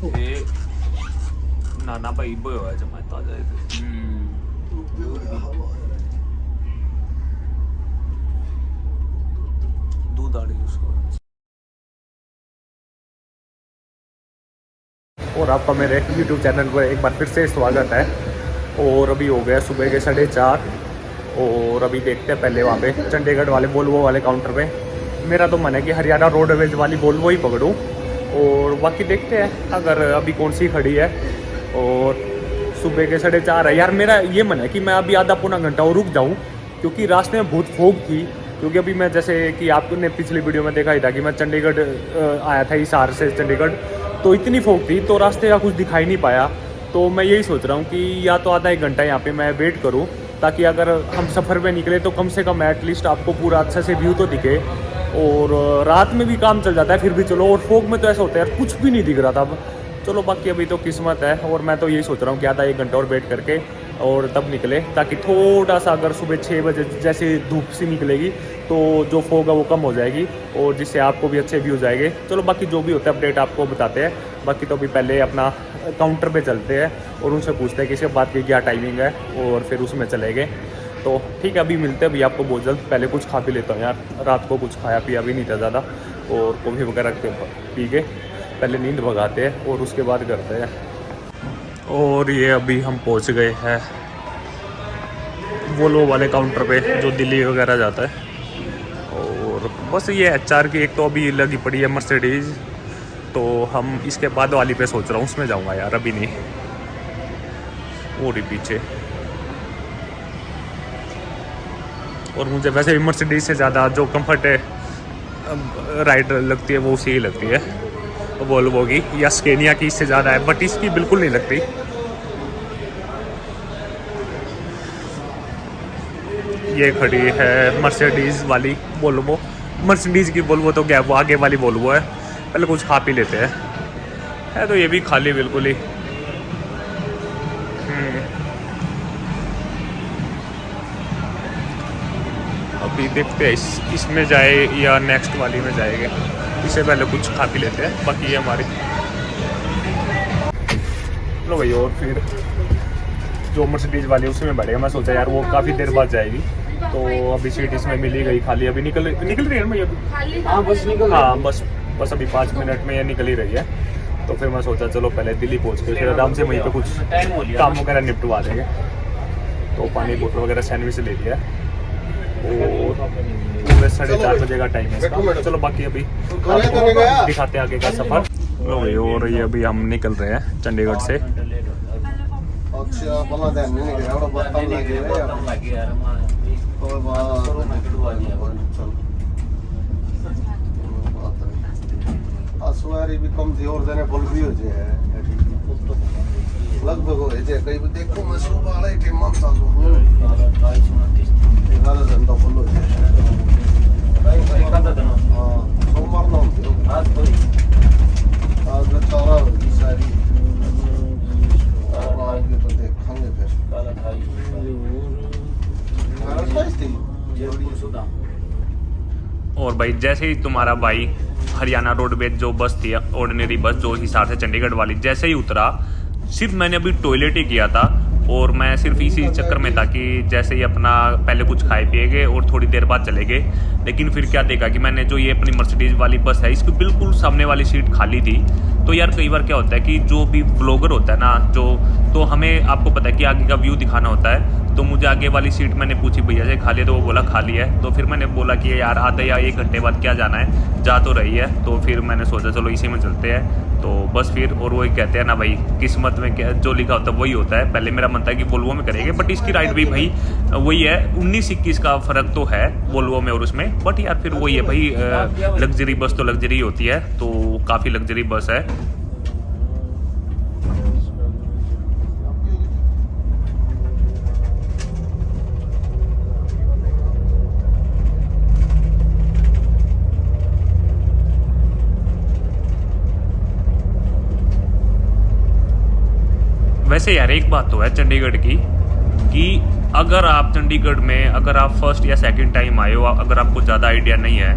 ਇਹ ਨਾਨਾ ਭਾਈ ਬੋਏ ਹੋਇਆ ਜਮਾਤਾ ਜਾਏ दूध आ रही है उसको। और आपका मेरे YouTube चैनल पर एक बार फिर से स्वागत है। और अभी हो गया सुबह के 4:30 और अभी देखते हैं पहले वहाँ पे चंडीगढ़ वाले वोल्वो वाले काउंटर पे। मेरा तो मन है कि हरियाणा रोडवेज वाली वोल्वो ही पकड़ूँ और बाकी देखते हैं अगर अभी कौन सी खड़ी है। और सुबह के 4:30 है यार। मेरा ये मन है कि मैं अभी आधा पौना घंटा और रुक जाऊँ क्योंकि रास्ते में बहुत फोग थी। क्योंकि अभी मैं जैसे कि आपने पिछली वीडियो में देखा ही था कि मैं चंडीगढ़ आया था हिसार से चंडीगढ़, तो इतनी फोग थी तो रास्ते का कुछ दिखाई नहीं पाया। तो मैं यही सोच रहा हूँ कि या तो आधा 1 घंटा यहाँ पे मैं वेट करूँ ताकि अगर हम सफ़र में निकले तो कम से कम एटलीस्ट आपको पूरा अच्छे से व्यू तो दिखे। और रात में भी काम चल जाता है फिर भी चलो, और फोग में तो ऐसा होता है यार कुछ भी नहीं दिख रहा था। अब चलो बाकी अभी तो किस्मत है। और मैं तो यही सोच रहा हूँ कि आधा 1 घंटा और वेट करके और तब निकले ताकि थोड़ा सा अगर सुबह 6 बजे जैसे धूप सी निकलेगी तो जो फोग है वो कम हो जाएगी और जिससे आपको भी अच्छे व्यूज़ आएंगे। चलो बाकी जो भी होता है अपडेट आपको बताते हैं। बाकी तो अभी पहले अपना काउंटर पे चलते हैं और उनसे पूछते हैं कि इसके बाद की क्या टाइमिंग है और फिर उसमें चले गए। तो ठीक है अभी मिलते हैं अभी आपको बहुत जल्द। पहले कुछ खा भी लेता हूँ यार, रात को कुछ खाया पिया भी नहीं था ज़्यादा और कॉफ़ी वगैरह पी के पहले नींद भगाते हैं और उसके बाद करते हैं। और ये अभी हम पहुंच गए हैं वोल्वो वाले काउंटर पे जो दिल्ली वगैरह जाता है। और बस ये HR की एक तो अभी लगी पड़ी है मर्सिडीज़, तो हम इसके बाद वाली पे सोच रहा हूँ उसमें जाऊँगा यार, अभी नहीं। और ही पीछे और मुझे वैसे भी मर्सिडीज़ से ज़्यादा जो कंफर्ट है राइड लगती है वो उसी ही लगती है वोल्वो की, या स्केनिया की इससे ज़्यादा है, बट इसकी बिल्कुल नहीं लगती। ये खड़ी है मर्सिडीज़ वाली वोल्वो। मर्सिडीज़ की वोल्वो तो क्या वो आगे वाली वोल्वो है। पहले कुछ खा पी लेते हैं। है तो ये भी खाली बिल्कुल ही। अभी देखते हैं इसमें जाए या नेक्स्ट वाली में जाएंगे। इससे पहले कुछ खा पी लेते हैं। बाकी ये हमारी लो भाई। और फिर जो मर्सिडीज़ वाली उसमें बैठेगा। मैं सोचा यार वो काफ़ी देर बाद जाएगी तो अभी सीट इसमें मिल ही गई खाली। अभी निकल रही है मैं हाँ बस अभी 5 मिनट में ये निकल ही रही है। तो फिर मैं सोचा चलो पहले दिल्ली पहुँच के फिर आराम से वहीं पे कुछ काम वगैरह निपटवा देंगे। तो पानी बोतल वगैरह सैंडविच ले लिया और 4:30 बजे का टाइम है इसका। चलो बाकी अभी दिखाते आगे का सफ़र। और ये अभी हम निकल रहे हैं चंडीगढ़ से। भी कम थी और जने बोल भी हो जाए लगभग हो जाए कई देखो मैं सुबह वाले के मन चालू हूं 11 घंटा फुल हो जाए सोमवार ना आज बेचारा सारी आओगे तो देखेंगे फिर। और भाई जैसे ही तुम्हारा भाई हरियाणा रोडवेज जो बस थी ऑर्डिनरी बस जो हिसार से चंडीगढ़ वाली जैसे ही उतरा, सिर्फ मैंने अभी टॉयलेट ही किया था और मैं सिर्फ इसी चक्कर में था कि जैसे ही अपना पहले कुछ खाए पिए गए और थोड़ी देर बाद चले गए। लेकिन फिर क्या देखा कि मैंने जो ये अपनी मर्सिडीज़ वाली बस है इसकी बिल्कुल सामने वाली सीट खाली थी। तो यार कई बार क्या होता है कि जो भी व्लॉगर होता है ना तो हमें आपको पता है कि आगे का व्यू दिखाना होता है। तो मुझे आगे वाली सीट मैंने पूछी भैया से खाली है, तो वो बोला खाली है। तो फिर मैंने बोला कि यार आधे या 1 घंटे बाद क्या जाना है, जा तो रही है। तो फिर मैंने सोचा चलो इसी में चलते हैं। तो बस फिर और वही कहते हैं ना भाई किस्मत में क्या जो लिखा होता है वही होता है। पहले मेरा मन था कि वोल्वो में करेंगे बट इसकी राइड भी भाई वही है, 19-21 का फ़र्क तो है वोल्वो में और उसमें। बट यार फिर वही है भाई, लग्जरी बस तो लग्जरी होती है, तो काफ़ी लग्जरी बस है। वैसे यार एक बात तो है चंडीगढ़ की कि अगर आप चंडीगढ़ में अगर आप फर्स्ट या सेकंड टाइम आए हो, अगर आपको ज़्यादा आइडिया नहीं है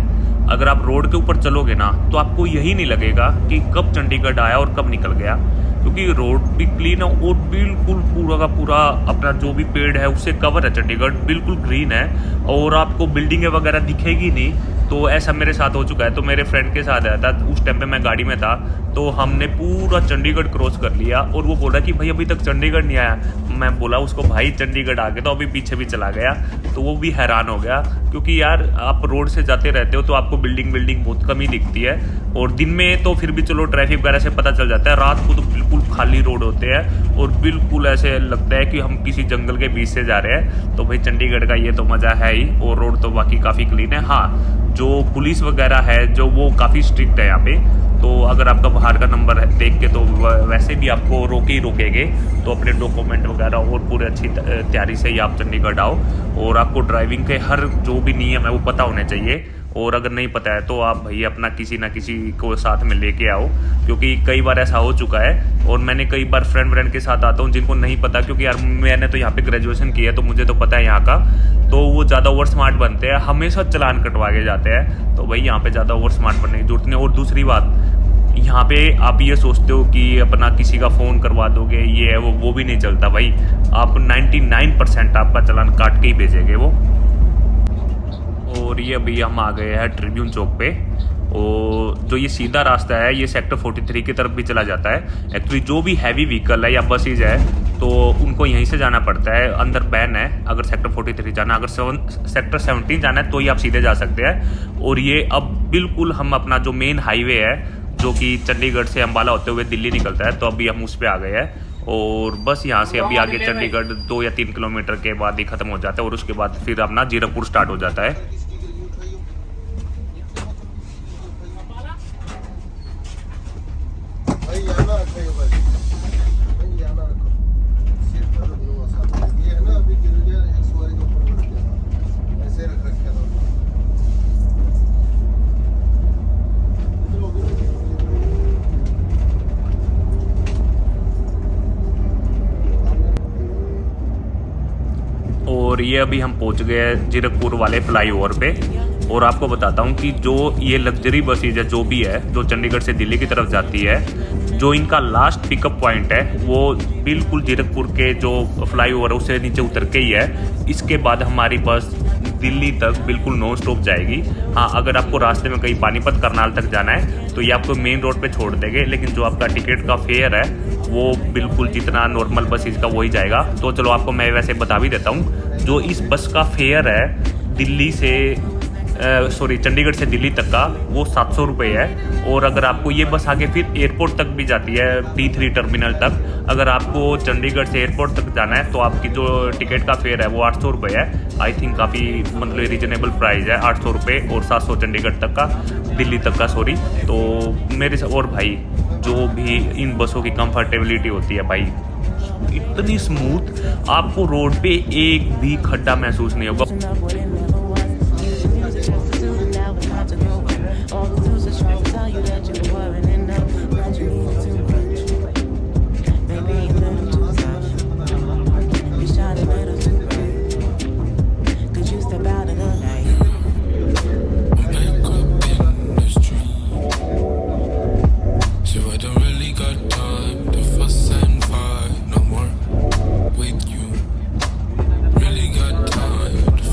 अगर आप रोड के ऊपर चलोगे ना तो आपको यही नहीं लगेगा कि कब चंडीगढ़ आया और कब निकल गया, क्योंकि रोड भी क्लीन है और बिल्कुल पूरा का पूरा अपना जो भी पेड़ है उससे कवर है। चंडीगढ़ बिल्कुल ग्रीन है और आपको बिल्डिंगें वगैरह दिखेगी नहीं। तो ऐसा मेरे साथ हो चुका है। तो मेरे फ्रेंड के साथ आया था, उस टाइम पे मैं गाड़ी में था, तो हमने पूरा चंडीगढ़ क्रॉस कर लिया और वो बोला कि भाई अभी तक चंडीगढ़ नहीं आया। मैं बोला उसको भाई चंडीगढ़ आ गया, तो अभी पीछे भी चला गया। तो वो भी हैरान हो गया, क्योंकि यार आप रोड से जाते रहते हो तो आपको बिल्डिंग बहुत कम ही दिखती है। और दिन में तो फिर भी चलो ट्रैफिक वगैरह से पता चल जाता है, रात को तो बिल्कुल खाली रोड होते हैं और बिल्कुल ऐसे लगता है कि हम किसी जंगल के बीच से जा रहे हैं। तो भाई चंडीगढ़ का ये तो मज़ा है ही। और रोड तो बाकी काफ़ी क्लीन है। हाँ, जो पुलिस वगैरह है जो वो काफ़ी स्ट्रिक्ट है यहाँ पे। तो अगर आपका बाहर का नंबर है देख के तो वैसे भी आपको रोकेंगे। तो अपने डॉक्यूमेंट वगैरह और पूरे अच्छी तैयारी से ही आप चंडीगढ़ आओ। और आपको ड्राइविंग के हर जो भी नियम है वो पता होने चाहिए। और अगर नहीं पता है तो आप भाई अपना किसी ना किसी को साथ में लेके आओ, क्योंकि कई बार ऐसा हो चुका है। और मैंने कई बार फ्रेंड के साथ आता हूँ जिनको नहीं पता, क्योंकि यार मैंने तो यहाँ पे ग्रेजुएशन किया है तो मुझे तो पता है यहाँ का। तो वो ज़्यादा ओवर स्मार्ट बनते हैं, हमेशा चलान कटवा के जाते हैं। तो भाई यहाँ पे ज़्यादा ओवर स्मार्ट बनने की जरूरत नहीं। और दूसरी बात, यहाँ पे आप ये सोचते हो कि अपना किसी का फ़ोन करवा दोगे, ये है वो भी नहीं चलता भाई। आप 99% आपका चलान काट के ही भेजेंगे वो। और ये अभी हम आ गए हैं ट्रिब्यून चौक पे। और जो ये सीधा रास्ता है ये सेक्टर 43 की तरफ भी चला जाता है। एक्चुअली जो भी हैवी व्हीकल है या बसेज है तो उनको यहीं से जाना पड़ता है, अंदर बैन है अगर सेक्टर 43 जाना। अगर सेक्टर 17 जाना है तो ही आप सीधे जा सकते हैं। और ये अब बिल्कुल हम अपना जो मेन हाईवे है जो कि चंडीगढ़ से अम्बाला होते हुए दिल्ली निकलता है, तो अभी हम उस पर आ गए हैं। और बस यहाँ से अभी आगे चंडीगढ़ 2 या 3 किलोमीटर के बाद ही ख़त्म हो जाता है। और उसके बाद फिर अपना जीरकपुर स्टार्ट हो जाता है। और ये अभी हम पहुंच गए जीरकपुर वाले फ्लाईओवर पे। और आपको बताता हूँ कि जो ये लग्जरी बसेज है जो भी है जो चंडीगढ़ से दिल्ली की तरफ जाती है, जो इनका लास्ट पिकअप पॉइंट है वो बिल्कुल जीरकपुर के जो फ्लाईओवर है उससे नीचे उतर के ही है। इसके बाद हमारी बस दिल्ली तक बिल्कुल नॉन स्टॉप जाएगी। हाँ, अगर आपको रास्ते में कहीं पानीपत करनाल तक जाना है तो ये आपको मेन रोड पे छोड़ देंगे, लेकिन जो आपका टिकट का फेयर है वो बिल्कुल जितना नॉर्मल बसेज का वही जाएगा। तो चलो आपको मैं वैसे बता भी देता हूँ, जो इस बस का फेयर है दिल्ली से चंडीगढ़ से दिल्ली तक का वो 700 रुपये है। और अगर आपको ये बस आगे फिर एयरपोर्ट तक भी जाती है T3 टर्मिनल तक। अगर आपको चंडीगढ़ से एयरपोर्ट तक जाना है तो आपकी जो टिकट का फेयर है वो 800 रुपये है। आई थिंक काफ़ी मतलब रीजनेबल प्राइस है, 800 रुपये और 700 चंडीगढ़ तक का, दिल्ली तक का सॉरी। तो मेरे से और भाई जो भी इन बसों की कंफर्टेबिलिटी होती है भाई इतनी स्मूथ, आपको रोड पे एक भी खड्डा महसूस नहीं होगा। Really got time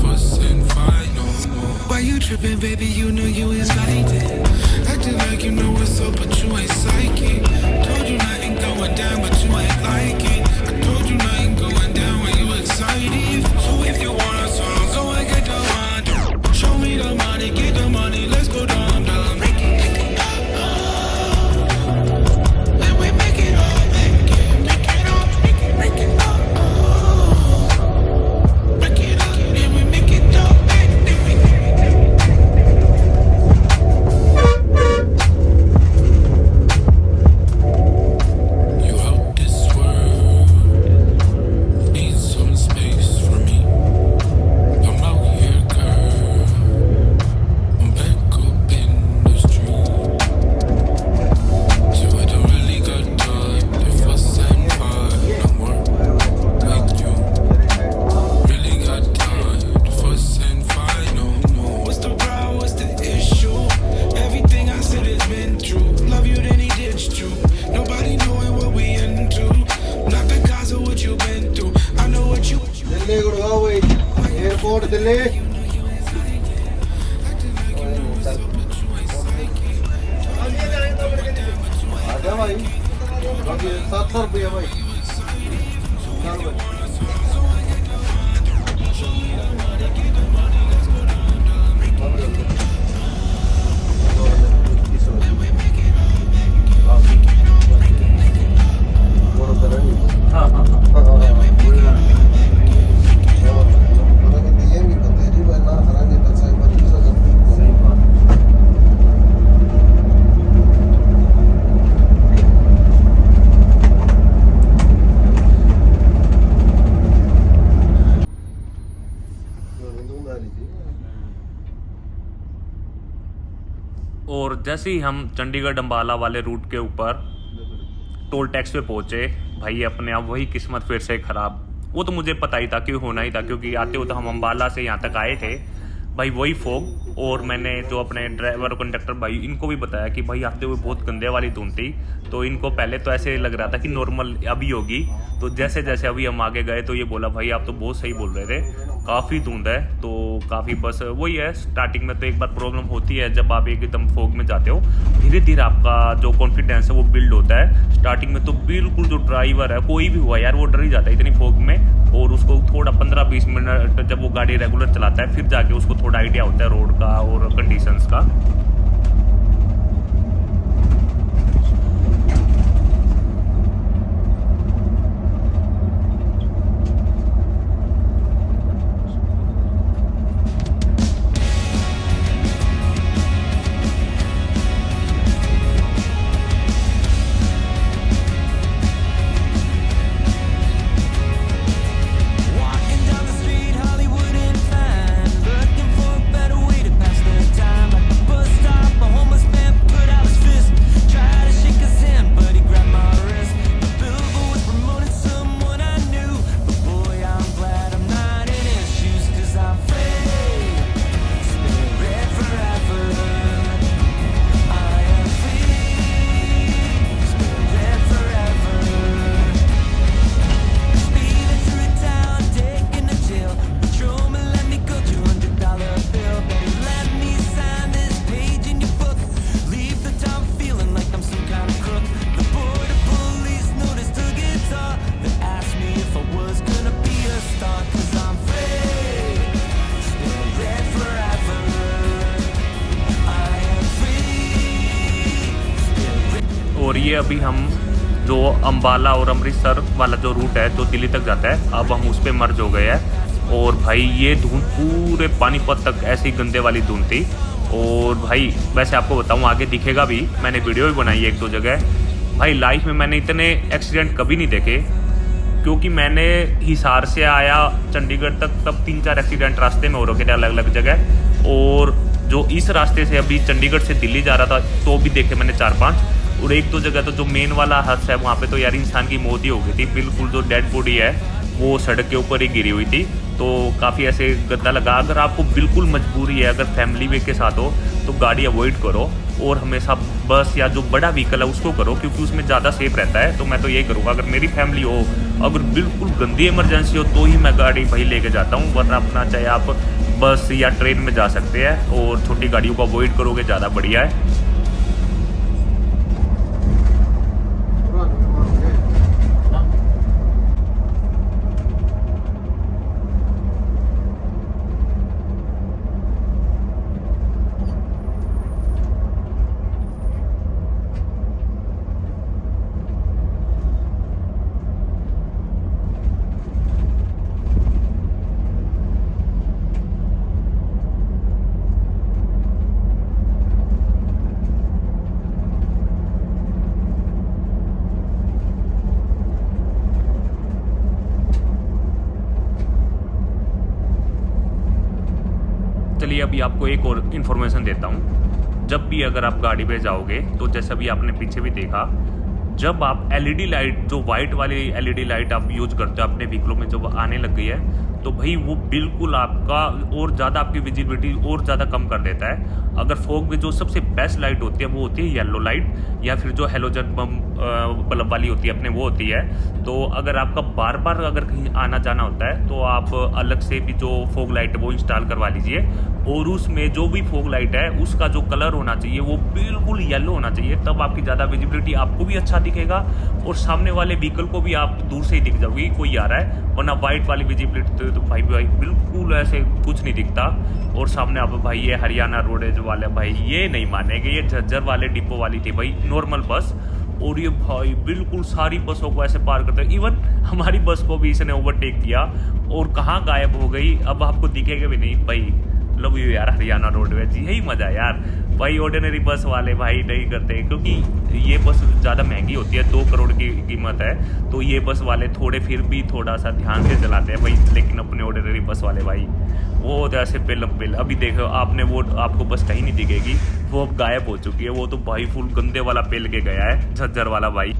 ले आजा भाई 700 रुपया भाई चल भाई हाँ हाँ और जैसे ही हम चंडीगढ़ अंबाला वाले रूट के ऊपर टोल टैक्स पे पहुंचे, भाई अपने आप वही किस्मत फिर से खराब। वो तो मुझे पता ही था कि होना ही था, क्योंकि आते हुए तो हम अंबाला से यहाँ तक आए थे भाई, वही फोग। और मैंने जो अपने ड्राइवर और कंडक्टर भाई इनको भी बताया कि भाई आते हुए बहुत गंदे वाली धुंध थी। तो इनको पहले तो ऐसे लग रहा था कि नॉर्मल अभी होगी, तो जैसे जैसे अभी हम आगे गए तो ये बोला भाई आप तो बहुत सही बोल रहे थे, काफ़ी धुंध है। तो काफ़ी बस वही है, स्टार्टिंग में तो एक बार प्रॉब्लम होती है जब आप एकदम फोग में जाते हो, धीरे धीरे आपका जो कॉन्फिडेंस है वो बिल्ड होता है। स्टार्टिंग में तो बिल्कुल जो ड्राइवर है कोई भी हुआ यार वो डर ही जाता है इतनी फोग में, और उसको थोड़ा 15-20 मिनट जब वो गाड़ी रेगुलर चलाता है फिर जाके उसको थोड़ा आइडिया होता है रोड का और कंडीशंस का। और ये अभी हम जो अंबाला और अमृतसर वाला जो रूट है जो दिल्ली तक जाता है, अब हम उस पर मर्ज हो गए हैं। और भाई ये धुंध पूरे पानीपत तक ऐसी गंदे वाली धुंध थी। और भाई वैसे आपको बताऊं आगे दिखेगा भी, मैंने वीडियो भी बनाई है एक दो जगह। भाई लाइफ में मैंने इतने एक्सीडेंट कभी नहीं देखे, क्योंकि मैंने हिसार से आया चंडीगढ़ तक तब 3-4 एक्सीडेंट रास्ते में हो रखे थे अलग अलग जगह। और जो इस रास्ते से अभी चंडीगढ़ से दिल्ली जा रहा था तो भी देखे मैंने 4-5। और एक दो जगह तो जो मेन वाला हादसा है वहाँ पे तो यार इंसान की मौत ही हो गई थी, बिल्कुल जो डेड बॉडी है वो सड़क के ऊपर ही गिरी हुई थी। तो काफ़ी ऐसे गंदा लगा। अगर आपको बिल्कुल मजबूरी है, अगर फैमिली वे के साथ हो तो गाड़ी अवॉइड करो, और हमेशा बस या जो बड़ा व्हीकल है उसको करो, क्योंकि उसमें ज़्यादा सेफ रहता है। तो मैं तो यही करूँगा, अगर मेरी फैमिली हो, अगर बिल्कुल गंदी इमरजेंसी हो तो ही मैं गाड़ी भाई लेके जाता हूँ, वरना अपना चाहे आप बस या ट्रेन में जा सकते हैं, और छोटी गाड़ियों को अवॉइड करोगे ज़्यादा बढ़िया है। चलिए अभी आपको एक और इन्फॉर्मेशन देता हूँ। जब भी अगर आप गाड़ी पे जाओगे तो जैसा भी आपने पीछे भी देखा, जब आप एलईडी लाइट जो वाइट वाली एलईडी लाइट आप यूज करते हो अपने व्हीकलों में जब आने लग गई है, तो भाई वो बिल्कुल आपका और ज़्यादा आपकी विजिबिलिटी और ज़्यादा कम कर देता है। अगर फॉग में जो सबसे बेस्ट लाइट होती है वो होती है येलो लाइट, या फिर जो हेलोजन बल्ब वाली होती है अपने, वो होती है। तो अगर आपका बार बार अगर कहीं आना जाना होता है तो आप अलग से भी जो फॉग लाइट है वो इंस्टॉल करवा लीजिए, और उसमें जो भी फॉग लाइट है उसका जो कलर होना चाहिए वो बिल्कुल येलो होना चाहिए, तब आपकी ज़्यादा विजिबिलिटी आपको भी अच्छा दिखेगा और सामने वाले व्हीकल को भी आप दूर से ही दिख जाओगी कोई आ रहा है। वरना वाइट वाली विजिबिलिटी तो भाई बिल्कुल ऐसे कुछ नहीं दिखता। और सामने आप भाई ये हरियाणा रोडेज वाले भाई ये नहीं मानेंगे, ये झज्जर वाले डिपो वाली थी भाई नॉर्मल बस, और ये भाई बिल्कुल सारी बसों को ऐसे पार करते हैं। इवन हमारी बस को भी इसने ओवरटेक किया और कहाँ गायब हो गई, अब आपको दिखेगा भी नहीं भाई। लव यू यार हरियाणा रोडवेज, यही मजा है यार भाई। ऑर्डिनरी बस वाले भाई नहीं करते, क्योंकि ये बस ज़्यादा महंगी होती है, 2 करोड़ की कीमत है, तो ये बस वाले थोड़े फिर भी थोड़ा सा ध्यान से चलाते हैं भाई। लेकिन अपने ऑर्डिनरी बस वाले भाई वो तो ऐसे बिल अभी देखो आपने, वो आपको बस कहीं नहीं दिखेगी, वो अब गायब हो चुकी है। वो तो भाई फुल गंदे वाला पेल के गया है झज्जर वाला भाई।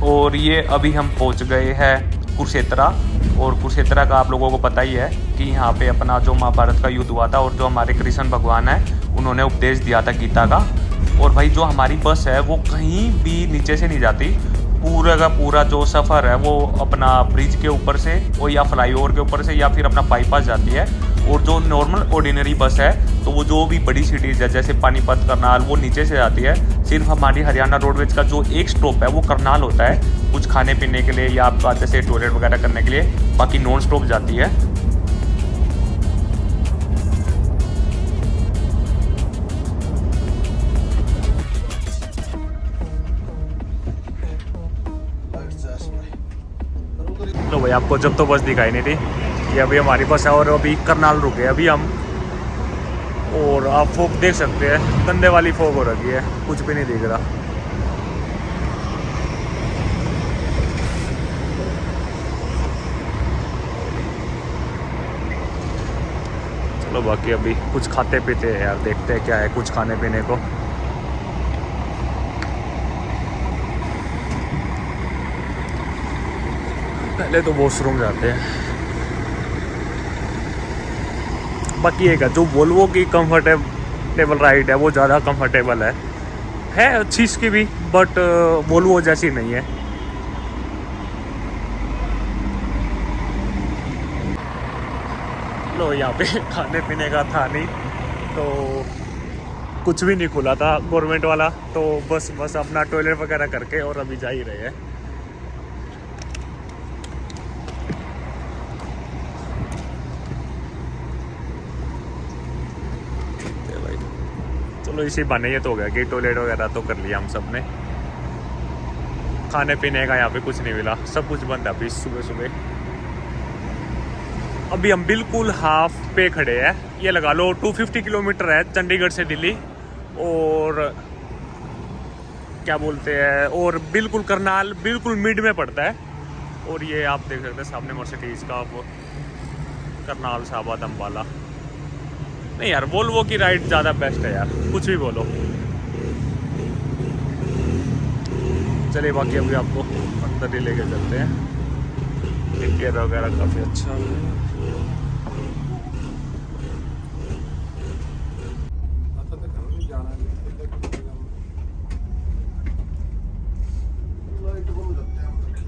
और ये अभी हम पहुंच गए हैं कुरुक्षेत्र, और कुरुक्षेत्र का आप लोगों को पता ही है कि यहाँ पे अपना जो महाभारत का युद्ध हुआ था, और जो हमारे कृष्ण भगवान है उन्होंने उपदेश दिया था गीता का। और भाई जो हमारी बस है वो कहीं भी नीचे से नहीं जाती, पूरा का पूरा जो सफ़र है वो अपना ब्रिज के ऊपर से और या फ्लाईओवर के ऊपर से या फिर अपना बाईपास जाती है। और जो नॉर्मल ऑर्डिनरी बस है तो वो जो भी बड़ी सिटीज़ है जैसे पानीपत, करनाल, वो नीचे से जाती है। सिर्फ हमारी हरियाणा रोडवेज का जो एक स्टॉप है वो करनाल होता है, कुछ खाने पीने के लिए या आपका जैसे टॉयलेट वगैरह करने के लिए, बाकी नॉन स्टॉप जाती है। तो भाई आपको जब तो बस दिखाई नहीं थी, ये अभी हमारी बस है और अभी करनाल रुके अभी हम। और आप फोक देख सकते हैं, गंदे वाली फोक हो रखी है, कुछ भी नहीं दिख रहा। चलो बाकी अभी कुछ खाते पीते हैं यार, देखते हैं क्या है कुछ खाने पीने को। पहले तो वॉशरूम जाते हैं। बाकी एक है जो वोल्वो की कंफर्टेबल राइड है वो ज़्यादा कंफर्टेबल है अच्छी इसकी भी, बट वोल्वो जैसी नहीं है। लो यहाँ पे खाने पीने का था नहीं, तो कुछ भी नहीं खुला था गवर्नमेंट वाला, तो बस अपना टॉयलेट वगैरह करके और अभी जा ही रहे हैं। चलो इसी बहाने ये तो हो गया कि टॉयलेट वगैरह तो कर लिया हम सब ने। खाने पीने का यहाँ पे कुछ नहीं मिला, सब कुछ बंद है अभी सुबह सुबह। अभी हम बिल्कुल हाफ पे खड़े हैं, ये लगा लो 250 किलोमीटर है चंडीगढ़ से दिल्ली, और क्या बोलते हैं, और बिल्कुल करनाल बिल्कुल मिड में पड़ता है। और ये आप देख सकते हैं सामने मर्सिडीज का वो करनाल साबाद अम्बाला। नहीं यार, वोल्वो की राइड ज़्यादा बेस्ट है यार, कुछ भी बोलो। चलिए बाकी अभी आपको अंदर ही लेके चलते हैं। इंटीरियर वगैरह काफ़ी अच्छा है। लाइट बंद करते हैं अंदर की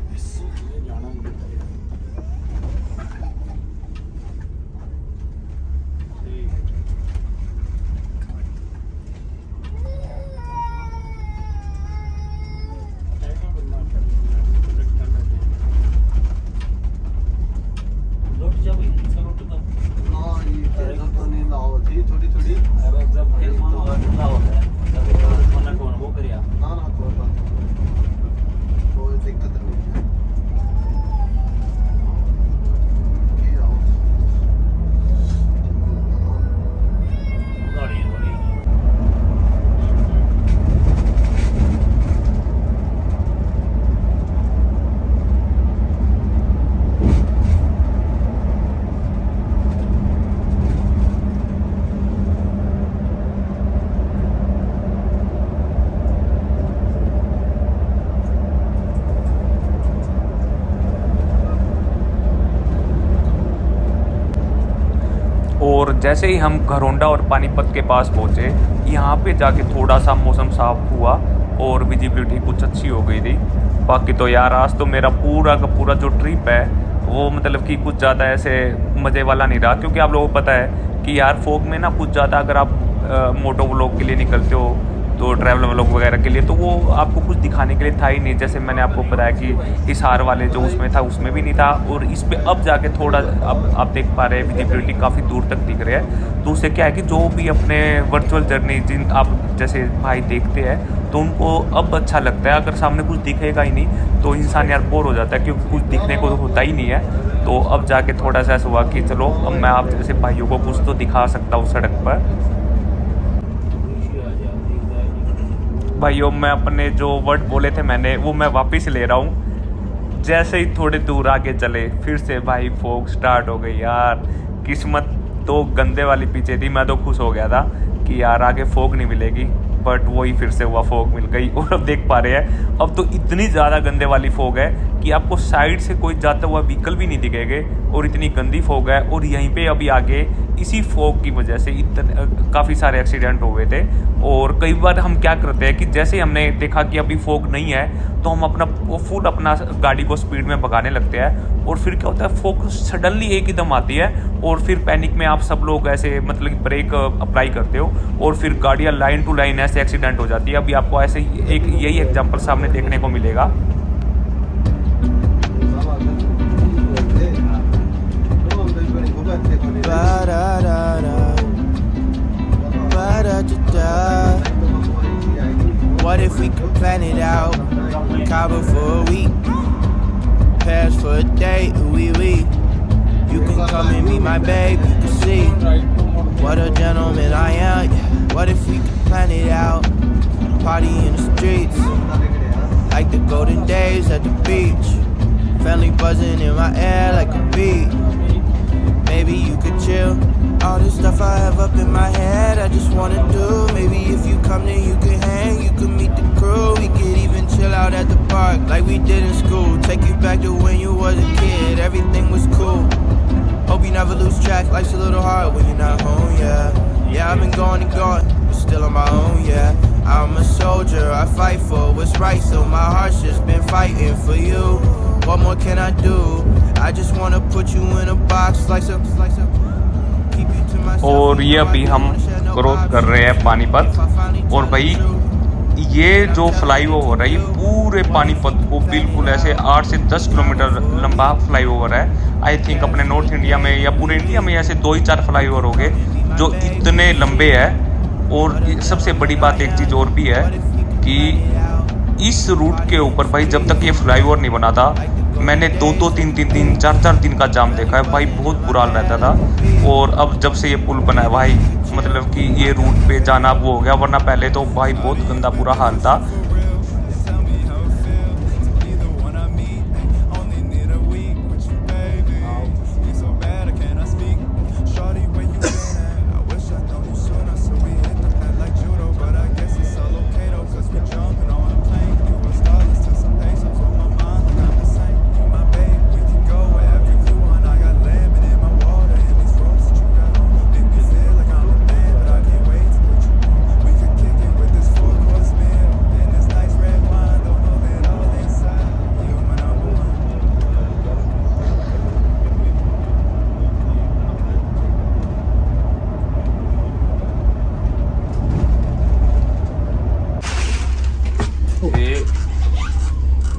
और जैसे ही हम घरोंडा और पानीपत के पास पहुँचे, यहाँ पे जाके थोड़ा सा मौसम साफ हुआ और विजिबिलिटी कुछ अच्छी हो गई थी। बाकी तो यार आज तो मेरा पूरा का पूरा जो ट्रिप है वो मतलब कि कुछ ज़्यादा ऐसे मज़े वाला नहीं रहा, क्योंकि आप लोगों को पता है कि यार फोग में ना कुछ ज़्यादा अगर आप मोटो व्लॉग के लिए निकलते हो तो ट्रैवल व्लॉग वगैरह के लिए, तो वो आपको कुछ दिखाने के लिए था ही नहीं। जैसे मैंने आपको बताया कि हिसार वाले जो उसमें था उसमें भी नहीं था, और इस पे अब जाके थोड़ा अब आप देख पा रहे हैं विजिबिलिटी काफ़ी दूर तक दिख रही है। तो उससे क्या है कि जो भी अपने वर्चुअल जर्नी जिन आप जैसे भाई देखते हैं तो उनको अब अच्छा लगता है। अगर सामने कुछ दिखेगा ही नहीं तो इंसान यार बोर हो जाता है, क्योंकि कुछ दिखने को होता ही नहीं है। तो अब जाके थोड़ा सा ऐसा हुआ कि चलो अब मैं आप जैसे भाइयों को कुछ तो दिखा सकता हूँ सड़क पर। भाइयों मैं अपने जो वर्ड बोले थे मैंने वो मैं वापस ले रहा हूँ। जैसे ही थोड़े दूर आगे चले फिर से भाई फोग स्टार्ट हो गई यार। किस्मत तो गंदे वाली पीछे थी, मैं तो खुश हो गया था कि यार आगे फोग नहीं मिलेगी, बट वही फिर से हुआ, फोग मिल गई। और अब देख पा रहे हैं अब तो इतनी ज़्यादा गंदे वाली फोग है कि आपको साइड से कोई जाता हुआ व्हीकल भी नहीं दिखेंगे, और इतनी गंदी फोग है। और यहीं पे अभी आगे इसी फोग की वजह से काफ़ी सारे एक्सीडेंट हुए थे। और कई बार हम क्या करते हैं कि जैसे ही हमने देखा कि अभी फोग नहीं है तो हम अपना गाड़ी को स्पीड में भगाने लगते हैं, और फिर क्या होता है फोग सडनली एकदम आती है, और फिर पैनिक में आप सब लोग ऐसे मतलब ब्रेक अप्लाई करते हो और फिर गाड़ियाँ लाइन टू लाइन ऐसे एक्सीडेंट हो जाती है। अभी आपको ऐसे एक यही एग्जांपल सामने देखने को मिलेगा। What if we could plan it out? Cabo for a week, Paris for a day, we. You can come and be my babe, you can see what a gentleman I am. What if we could plan it out? Party in the streets, like the golden days at the beach. Family buzzing in my air like a beat. Maybe you could chill. All this stuff I have up in my head, I just wanna do. Maybe if you come then you can hang, you can meet the crew. We could even chill out at the park like we did in school. Take you back to when you was a kid, everything was cool. Hope you never lose track, life's a little hard when you're not home, yeah. Yeah, I've been going and going, but still on my own, yeah. I'm a soldier, I fight for what's right, so my heart's just been fighting for you. What more can I do? I just wanna put you in a box, slice up, keep you to और ये अभी हम cross कर रहे हैं पानीपत। और भाई ये जो फ्लाईओवर है ये पूरे पानीपत को बिल्कुल ऐसे 8 से 10 किलोमीटर लंबा फ्लाईओवर है। आई थिंक अपने नॉर्थ इंडिया में या पूरे इंडिया में ऐसे 2 ही 4 फ्लाईओवर हो गए जो इतने लंबे हैं। और सबसे बड़ी बात एक चीज़ और भी है कि इस रूट के ऊपर भाई जब तक ये फ्लाईओवर नहीं बना था मैंने 2-2, 3-3 दिन, 4-4 दिन का जाम देखा है भाई, बहुत बुरा हाल रहता था। और अब जब से ये पुल बना है भाई मतलब कि ये रूट पे जाना वो हो गया, वरना पहले तो भाई बहुत गंदा बुरा हाल था।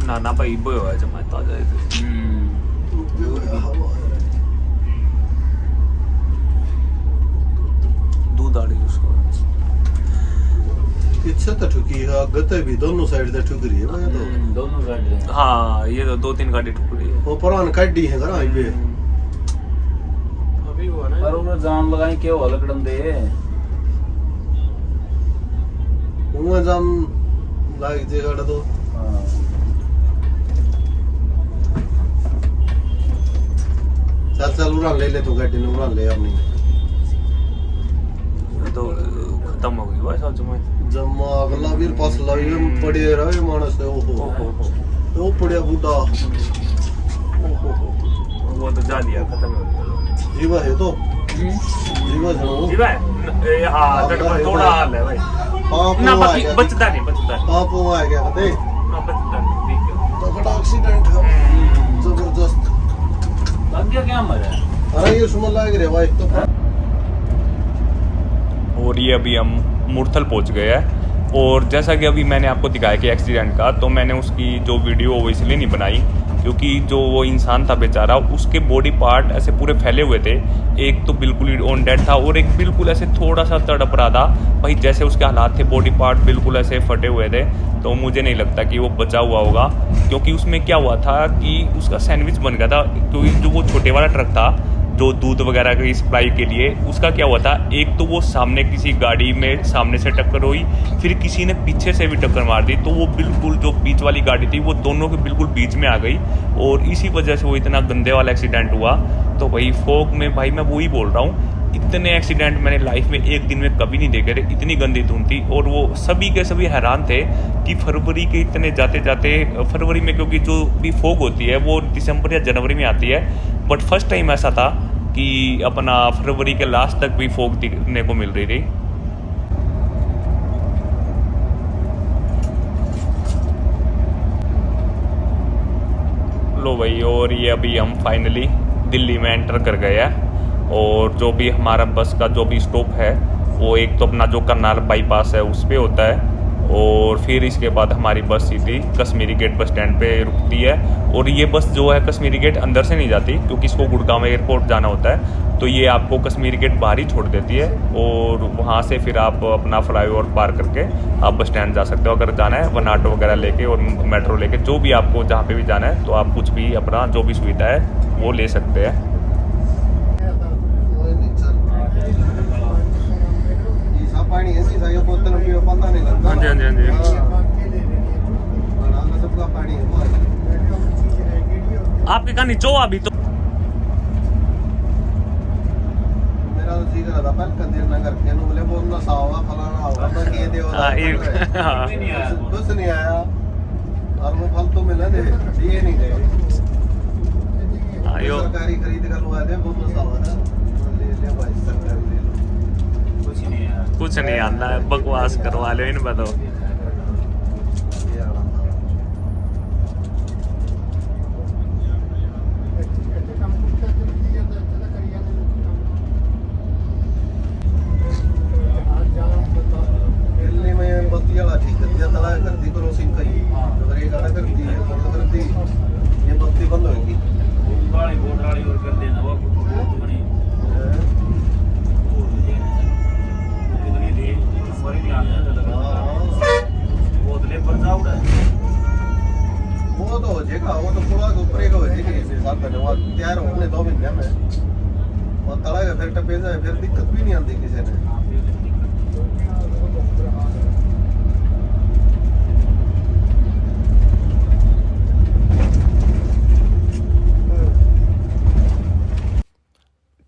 नाना भाई बोय होया जमाता जाए दूध आड़ी उसको पीछे तो ठुकी है, गते भी दोनों साइड से ठुक रही है मैं तो दोनों साइड। हाँ ये तो 2-3 गाड़ी ठुक रही है। वो पुरान काटी है घर हाईवे अभी हुआ ना पर उन्हें जाम लगाई क्या हुआ लकड़न दे उनमें जाम लाग जे गाड़ा तो चल उड़ान ले ले तो गाड़ी ने उड़ान ले अपनी तो खत्म हो गई भाई साहब में जमा अगला वीर पास लाइए पड़े रहे मानस है ओ पड़िया बूढ़ा वो तो जा दिया, खत्म हो गया। जीवा है तो जीवा है जी भाई हाँ थोड़ा हाल है भाई पाप ना हुआ है बचता नहीं पाप हुआ है क्या कहते ना बचता नहीं, ठीक है। तो बड़ा एक्सीडेंट है जबरदस्त लग गया क्या मरा अरे ये सुमन लाग रे भाई तो। और ये अभी हम मुरथल पहुंच गए हैं। और जैसा कि अभी मैंने आपको दिखाया कि एक्सीडेंट का, तो मैंने उसकी जो वीडियो वो इसलिए नहीं बनाई क्योंकि जो वो इंसान था बेचारा उसके बॉडी पार्ट ऐसे पूरे फैले हुए थे। एक तो बिल्कुल ही ऑन डेड था और एक बिल्कुल ऐसे थोड़ा सा तड़प रहा था भाई, जैसे उसके हालात थे बॉडी पार्ट बिल्कुल ऐसे फटे हुए थे। तो मुझे नहीं लगता कि वो बचा हुआ होगा क्योंकि उसमें क्या हुआ था कि उसका सैंडविच बन गया था। क्योंकि जो वो छोटे वाला ट्रक था जो दूध वगैरह की सप्लाई के लिए, उसका क्या हुआ था, एक तो वो सामने किसी गाड़ी में सामने से टक्कर हुई, फिर किसी ने पीछे से भी टक्कर मार दी, तो वो बिल्कुल जो बीच वाली गाड़ी थी वो दोनों के बिल्कुल बीच में आ गई और इसी वजह से वो इतना गंदे वाला एक्सीडेंट हुआ। तो भाई फॉग में भाई मैं वही बोल रहा हूँ, इतने एक्सीडेंट मैंने लाइफ में एक दिन में कभी नहीं देखे थे, इतनी गंदी धुंध थी। और वो सभी के सभी हैरान थे कि फरवरी के इतने जाते जाते, फरवरी में क्योंकि जो भी फॉग होती है वो दिसंबर या जनवरी में आती है, बट फर्स्ट टाइम ऐसा था कि अपना फरवरी के लास्ट तक भी फॉग दिखने को मिल रही थी। लो भाई, और ये अभी हम फाइनली दिल्ली में एंटर कर गए हैं। और जो भी हमारा बस का जो भी स्टॉप है वो एक तो अपना जो करनाल बाईपास है उस पर होता है, और फिर इसके बाद हमारी बस सीधी कश्मीरी गेट बस स्टैंड पे रुकती है। और ये बस जो है कश्मीरी गेट अंदर से नहीं जाती क्योंकि इसको गुड़गांव एयरपोर्ट जाना होता है, तो ये आपको कश्मीरी गेट बाहर ही छोड़ देती है और वहाँ से फिर आप अपना फ्लाईओवर पार करके आप बस स्टैंड जा सकते हो अगर जाना है, वन ऑटो वगैरह लेके और मेट्रो लेके, जो भी आपको जहाँ पे भी जाना है तो आप कुछ भी अपना जो भी सुविधा है वो ले सकते हैं। पानी ऐसी था ये बोतल में पता नहीं लगता। हाँ जी हाँ जी हाँ जी। सबका पानी है आपकी कहानी जो अभी तो मेरा तो ठीक रहा था पहले कंधे ना करके नो बोले वो नशा होगा फलाना होगा तो ये दे कुछ नहीं आया और वो फल तो मिला दे ये नहीं गए सरकारी खरीद कर हुआ थे वो नशा हुआ था ले भाई सरकारी ले लो कुछ नहीं आता है, बकवास करवा लो इन बताओ। खड़ा है फिर टपे जाए फिर दिक्कत भी नहीं आती किसी ने।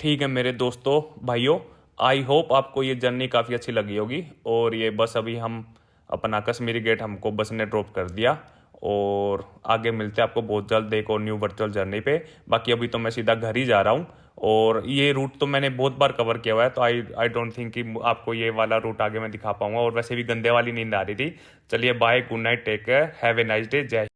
ठीक है मेरे दोस्तों भाइयों, आई होप आपको ये जर्नी काफ़ी अच्छी लगी होगी। और ये बस अभी हम अपना कश्मीरी गेट हमको बस ने ड्रॉप कर दिया और आगे मिलते हैं आपको बहुत जल्द एक और न्यू वर्चुअल जर्नी पे। बाकी अभी तो मैं सीधा घर ही जा रहा हूँ और ये रूट तो मैंने बहुत बार कवर किया हुआ है, तो आई डोंट थिंक कि आपको ये वाला रूट आगे मैं दिखा पाऊंगा। और वैसे भी गंदे वाली नींद आ रही थी। चलिए bye, good night, take care, have a nice day, जय